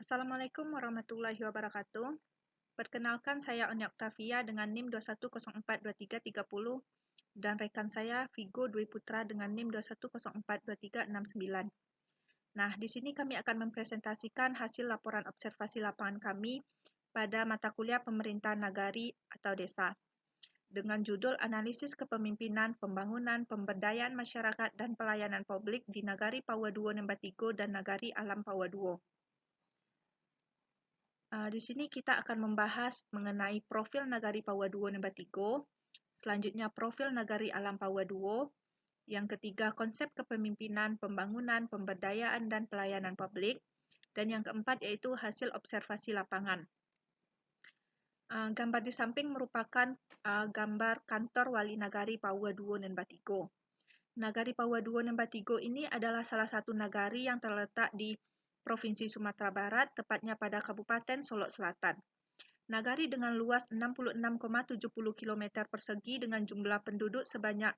Assalamualaikum warahmatullahi wabarakatuh. Perkenalkan, saya Oni Oktavia dengan NIM 21042330 dan rekan saya Vigo Dwi Putra dengan NIM 21042369. Nah, di sini kami akan mempresentasikan hasil laporan observasi lapangan kami pada mata kuliah Pemerintahan Nagari atau Desa dengan judul Analisis Kepemimpinan, Pembangunan, Pemberdayaan Masyarakat dan Pelayanan Publik di Nagari Pawaduo Nembatigo dan Nagari Alam Pawaduo. Di sini kita akan membahas mengenai profil Nagari Pawaduo Nembatigo, selanjutnya profil Nagari Alam Pawaduo, yang ketiga konsep kepemimpinan, pembangunan, pemberdayaan, dan pelayanan publik, dan yang keempat yaitu hasil observasi lapangan. Gambar di samping merupakan gambar kantor Wali Nagari Pawaduo Nembatigo. Nagari Pawaduo Nembatigo ini adalah salah satu nagari yang terletak di Provinsi Sumatera Barat, tepatnya pada Kabupaten Solok Selatan. Nagari dengan luas 66,70 km persegi dengan jumlah penduduk sebanyak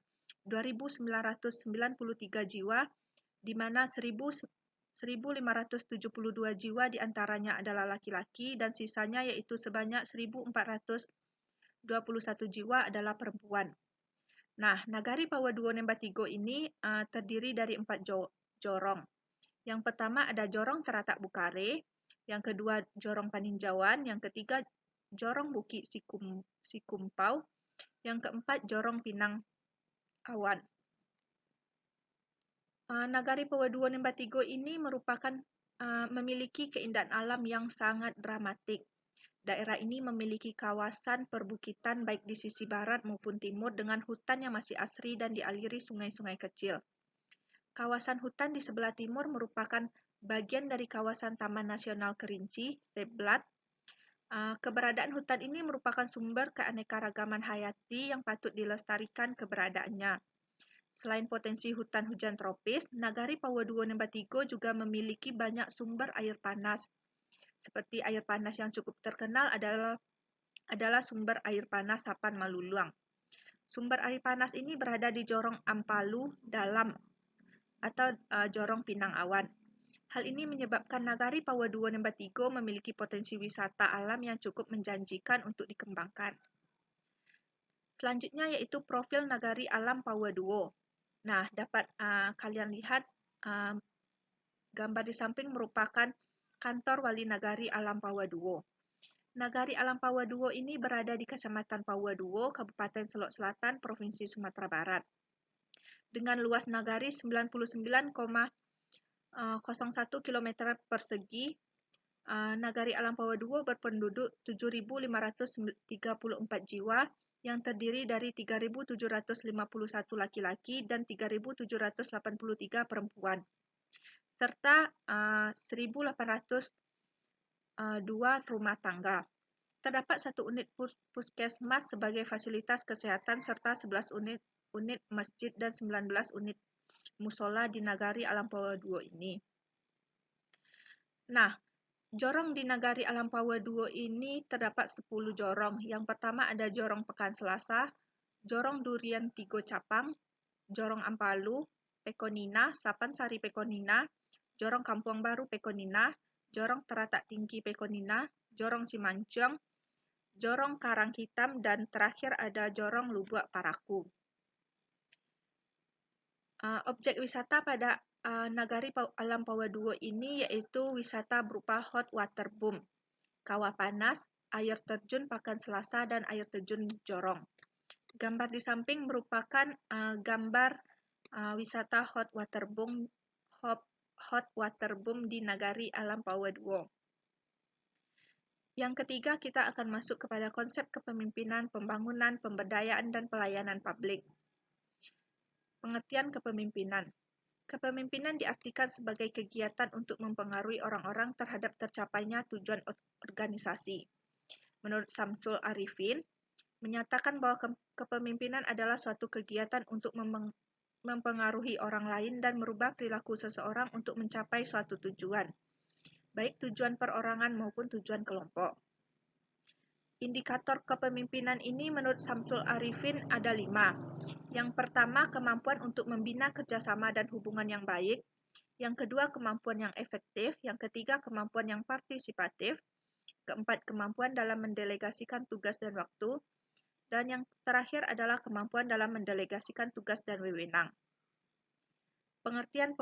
2.993 jiwa, di mana 1.572 jiwa diantaranya adalah laki-laki dan sisanya yaitu sebanyak 1.421 jiwa adalah perempuan. Nah, Nagari Pawaduo Nembatigo ini terdiri dari 4 jorong. Yang pertama ada Jorong Teratak Bukare, yang kedua Jorong Paninjauan, yang ketiga Jorong Bukit Sikumpau, yang keempat Jorong Pinang Awan. Nagari Pawaduo Nembatigo ini merupakan memiliki keindahan alam yang sangat dramatik. Daerah ini memiliki kawasan perbukitan baik di sisi barat maupun timur dengan hutan yang masih asri dan dialiri sungai-sungai kecil. Kawasan hutan di sebelah timur merupakan bagian dari kawasan Taman Nasional Kerinci, Seblat. Keberadaan hutan ini merupakan sumber keanekaragaman hayati yang patut dilestarikan keberadaannya. Selain potensi hutan hujan tropis, Nagari Pawaduo Nembatigo juga memiliki banyak sumber air panas. Seperti air panas yang cukup terkenal adalah sumber air panas Sapan Maluluang. Sumber air panas ini berada di Jorong Ampalu Dalam atau Jorong Pinang Awan. Hal ini menyebabkan Nagari Pawaduo Nembatigo memiliki potensi wisata alam yang cukup menjanjikan untuk dikembangkan. Selanjutnya yaitu profil Nagari Alam Pawaduo. Nah, dapat kalian lihat gambar di samping merupakan kantor Wali Nagari Alam Pawaduo. Nagari Alam Pawaduo ini berada di Kecamatan Pawaduo, Kabupaten Solok Selatan, Provinsi Sumatera Barat. Dengan luas nagari 99,01 km persegi, Nagari Alam Pawaduo berpenduduk 7.534 jiwa yang terdiri dari 3.751 laki-laki dan 3.783 perempuan, serta 1.802 rumah tangga. Terdapat 1 unit puskesmas sebagai fasilitas kesehatan serta 11 unit masjid dan 19 unit musola di Nagari Alam Pawaduo ini. Nah, jorong di Nagari Alam Pawaduo ini terdapat 10 jorong. Yang pertama ada Jorong Pekan Selasa, Jorong Durian Tigo Capang, Jorong Ampalu, Pekonina, Sapan Sari Pekonina, Jorong Kampung Baru Pekonina, Jorong Teratak Tinggi Pekonina, Jorong Cimancong, Jorong Karang Hitam, dan terakhir ada Jorong Lubuak Paraku. Objek wisata pada Nagari Alam Pawaduo ini yaitu wisata berupa hot water boom, kawah panas, air terjun Pakan Selasa, dan air terjun Jorong. Gambar di samping merupakan gambar wisata hot water boom di Nagari Alam Pawaduo. Yang ketiga, kita akan masuk kepada konsep kepemimpinan, pembangunan, pemberdayaan, dan pelayanan publik. Pengertian kepemimpinan. Kepemimpinan diartikan sebagai kegiatan untuk mempengaruhi orang-orang terhadap tercapainya tujuan organisasi. Menurut Samsul Arifin, menyatakan bahwa kepemimpinan adalah suatu kegiatan untuk mempengaruhi orang lain dan merubah perilaku seseorang untuk mencapai suatu tujuan, baik tujuan perorangan maupun tujuan kelompok. Indikator kepemimpinan ini menurut Samsul Arifin ada 5. Yang pertama, kemampuan untuk membina kerjasama dan hubungan yang baik. Yang kedua, kemampuan yang efektif. Yang ketiga, kemampuan yang partisipatif. Keempat, kemampuan dalam mendelegasikan tugas dan waktu. Dan yang terakhir adalah kemampuan dalam mendelegasikan tugas dan wewenang. Pengertian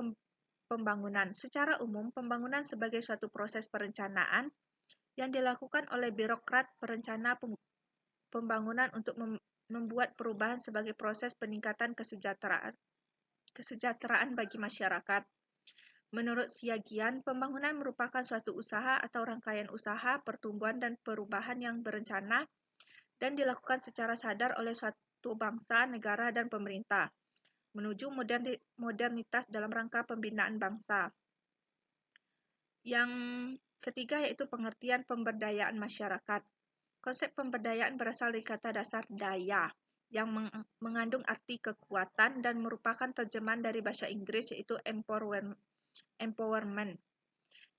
pembangunan. Secara umum, pembangunan sebagai suatu proses perencanaan yang dilakukan oleh birokrat perencana pembangunan untuk membuat perubahan sebagai proses peningkatan kesejahteraan bagi masyarakat. Menurut Siagian, pembangunan merupakan suatu usaha atau rangkaian usaha, pertumbuhan dan perubahan yang berencana dan dilakukan secara sadar oleh suatu bangsa, negara, dan pemerintah menuju modernitas dalam rangka pembinaan bangsa. Yang ketiga yaitu pengertian pemberdayaan masyarakat. Konsep pemberdayaan berasal dari kata dasar daya yang mengandung arti kekuatan dan merupakan terjemahan dari bahasa Inggris yaitu empowerment.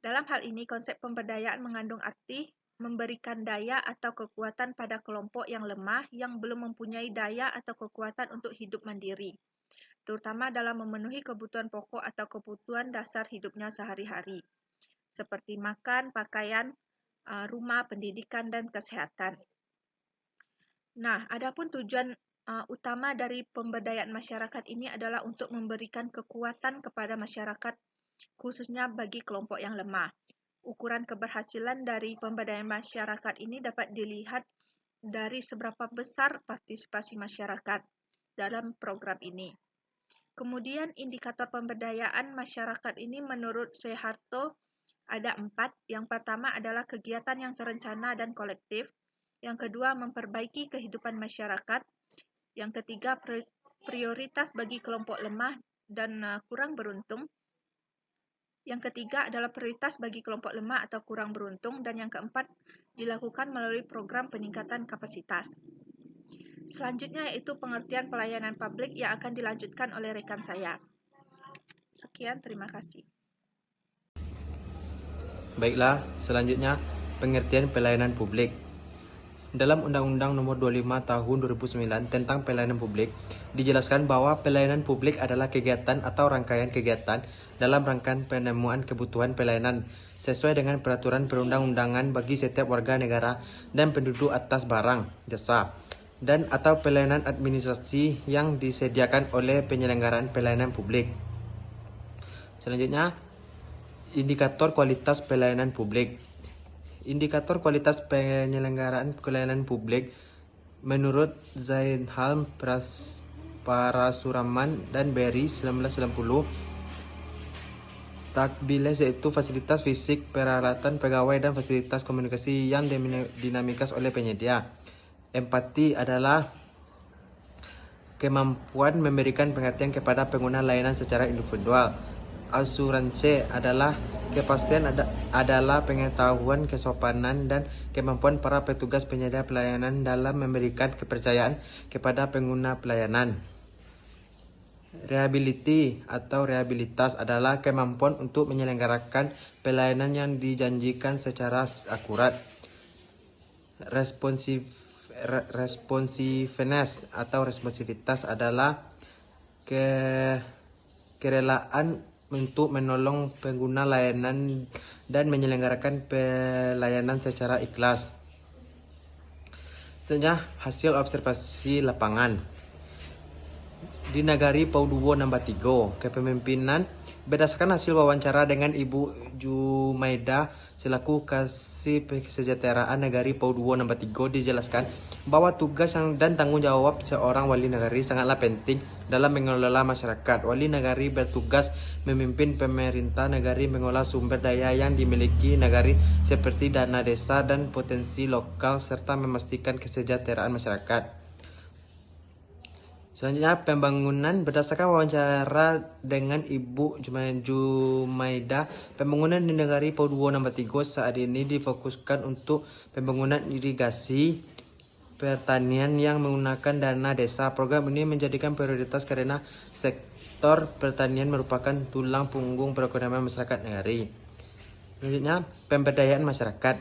Dalam hal ini, konsep pemberdayaan mengandung arti memberikan daya atau kekuatan pada kelompok yang lemah yang belum mempunyai daya atau kekuatan untuk hidup mandiri, terutama dalam memenuhi kebutuhan pokok atau kebutuhan dasar hidupnya sehari-hari, seperti makan, pakaian, rumah, pendidikan, dan kesehatan. Nah, adapun tujuan utama dari pemberdayaan masyarakat ini adalah untuk memberikan kekuatan kepada masyarakat, khususnya bagi kelompok yang lemah. Ukuran keberhasilan dari pemberdayaan masyarakat ini dapat dilihat dari seberapa besar partisipasi masyarakat dalam program ini. Kemudian indikator pemberdayaan masyarakat ini menurut Soeharto ada 4. Yang pertama adalah kegiatan yang terencana dan kolektif. Yang kedua, memperbaiki kehidupan masyarakat. Yang ketiga, prioritas bagi kelompok lemah dan kurang beruntung. Yang ketiga adalah prioritas bagi kelompok lemah atau kurang beruntung. Dan yang keempat, dilakukan melalui program peningkatan kapasitas. Selanjutnya yaitu pengertian pelayanan publik yang akan dilanjutkan oleh rekan saya. Sekian, terima kasih. Baiklah, selanjutnya pengertian pelayanan publik. Dalam Undang-Undang Nomor 25 Tahun 2009 tentang Pelayanan Publik, dijelaskan bahwa pelayanan publik adalah kegiatan atau rangkaian kegiatan dalam rangka pemenuhan kebutuhan pelayanan sesuai dengan peraturan perundang-undangan bagi setiap warga negara dan penduduk atas barang, jasa, dan atau pelayanan administrasi yang disediakan oleh penyelenggaraan pelayanan publik. Selanjutnya, indikator kualitas pelayanan publik. Indikator kualitas penyelenggaraan pelayanan publik menurut Zainal Parasuraman dan Berry 1990 takbiles yaitu fasilitas fisik, peralatan pegawai dan fasilitas komunikasi yang dinamikas oleh penyedia. Empati adalah kemampuan memberikan pengertian kepada pengguna layanan secara individual. Asuransi adalah kepastian adalah pengetahuan, kesopanan, dan kemampuan para petugas penyedia pelayanan dalam memberikan kepercayaan kepada pengguna pelayanan. Rehabiliti atau rehabilitas adalah kemampuan untuk menyelenggarakan pelayanan yang dijanjikan secara akurat. Responsiveness atau responsivitas adalah kerelaan untuk menolong pengguna layanan dan menyelenggarakan pelayanan secara ikhlas. Selanjutnya, hasil observasi lapangan. Di Nagari Pauduo Namba 3, kepemimpinan berdasarkan hasil wawancara dengan Ibu Jumaida selaku Kasih Kesejahteraan Nagari Pauduo Namba 3 dijelaskan bahwa tugas dan tanggung jawab seorang wali nagari sangatlah penting dalam mengelola masyarakat. Wali nagari bertugas memimpin pemerintah nagari mengolah sumber daya yang dimiliki nagari seperti dana desa dan potensi lokal serta memastikan kesejahteraan masyarakat. Selanjutnya, pembangunan berdasarkan wawancara dengan Ibu Jumaida. Pembangunan di Nagari Pauduo Namba 3 saat ini difokuskan untuk pembangunan irigasi pertanian yang menggunakan dana desa. Program ini menjadikan prioritas karena sektor pertanian merupakan tulang punggung perekonomian masyarakat Nagari. Selanjutnya, pemberdayaan masyarakat.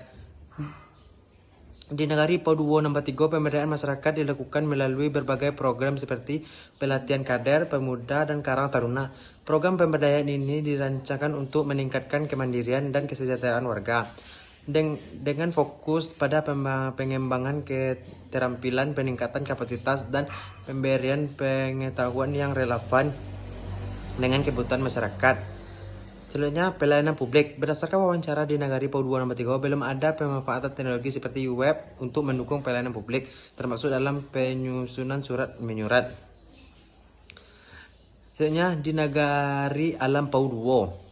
Di negari Pauduo nomor 3, pemberdayaan masyarakat dilakukan melalui berbagai program seperti pelatihan kader, pemuda, dan karang taruna. Program pemberdayaan ini dirancangkan untuk meningkatkan kemandirian dan kesejahteraan warga. Dengan fokus pada pengembangan keterampilan, peningkatan kapasitas, dan pemberian pengetahuan yang relevan dengan kebutuhan masyarakat. Selanjutnya, pelayanan publik. Berdasarkan wawancara di Nagari Pauduo nomor 3, belum ada pemanfaatan teknologi seperti web untuk mendukung pelayanan publik, termasuk dalam penyusunan surat menyurat. Selanjutnya, di Nagari Alam Pauduo.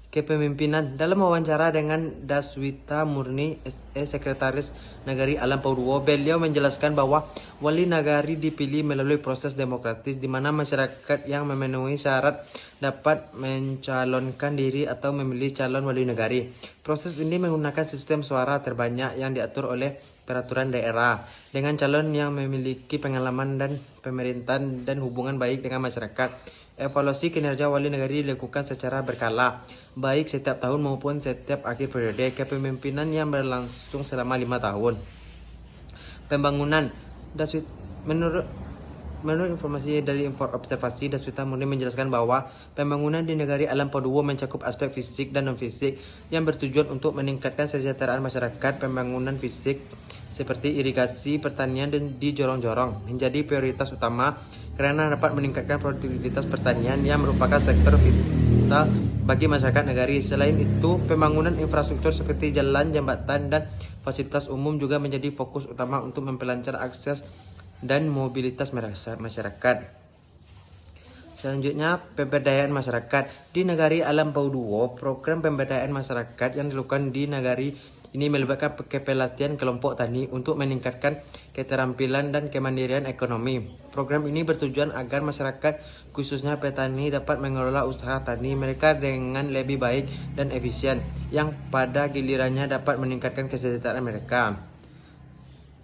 Kepemimpinan. Dalam wawancara dengan Daswita Murni, Sekretaris Nagari Alam Pauduo, beliau menjelaskan bahwa wali nagari dipilih melalui proses demokratis di mana masyarakat yang memenuhi syarat dapat mencalonkan diri atau memilih calon wali nagari. Proses ini menggunakan sistem suara terbanyak yang diatur oleh peraturan daerah dengan calon yang memiliki pengalaman dan pemerintahan dan hubungan baik dengan masyarakat. Evaluasi kinerja wali nagari dilakukan secara berkala, baik setiap tahun maupun setiap akhir periode kepemimpinan yang berlangsung selama 5 tahun. Pembangunan. Menurut informasi dari observasi, Daswita Murni menjelaskan bahwa pembangunan di Nagari Alam Pauduo mencakup aspek fisik dan non-fisik yang bertujuan untuk meningkatkan kesejahteraan masyarakat. Pembangunan fisik seperti irigasi, pertanian, dan di jorong-jorong menjadi prioritas utama karena dapat meningkatkan produktivitas pertanian yang merupakan sektor vital bagi masyarakat nagari. Selain itu, pembangunan infrastruktur seperti jalan, jembatan, dan fasilitas umum juga menjadi fokus utama untuk memperlancar akses dan mobilitas masyarakat. Selanjutnya, pemberdayaan masyarakat. Di Nagari Alam Pauduo, program pemberdayaan masyarakat yang dilakukan di nagari ini melibatkan kepelatihan kelompok tani untuk meningkatkan keterampilan dan kemandirian ekonomi. Program ini bertujuan agar masyarakat, khususnya petani, dapat mengelola usaha tani mereka dengan lebih baik dan efisien, yang pada gilirannya dapat meningkatkan kesejahteraan mereka.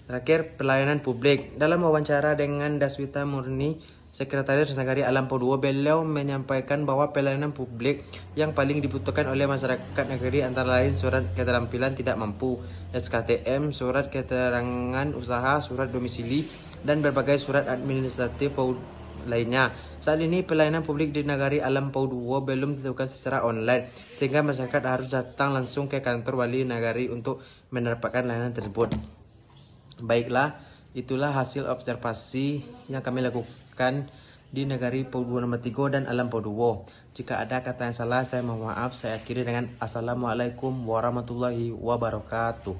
Terakhir, pelayanan publik. Dalam wawancara dengan Daswita Murni, Sekretaris Nagari Alam Pauduo, beliau menyampaikan bahwa pelayanan publik yang paling dibutuhkan oleh masyarakat negeri antara lain surat keterampilan tidak mampu, SKTM, surat keterangan usaha, surat domisili, dan berbagai surat administratif lainnya. Saat ini pelayanan publik di Nagari Alam Pauduo belum dilakukan secara online, sehingga masyarakat harus datang langsung ke kantor wali nagari untuk mendapatkan layanan tersebut. Baiklah, itulah hasil observasi yang kami lakukan di Nagari Pauduo nomor 3 dan Alam Pauduo. Jika ada kata yang salah, saya mohon maaf. Saya akhiri dengan Assalamualaikum warahmatullahi wabarakatuh.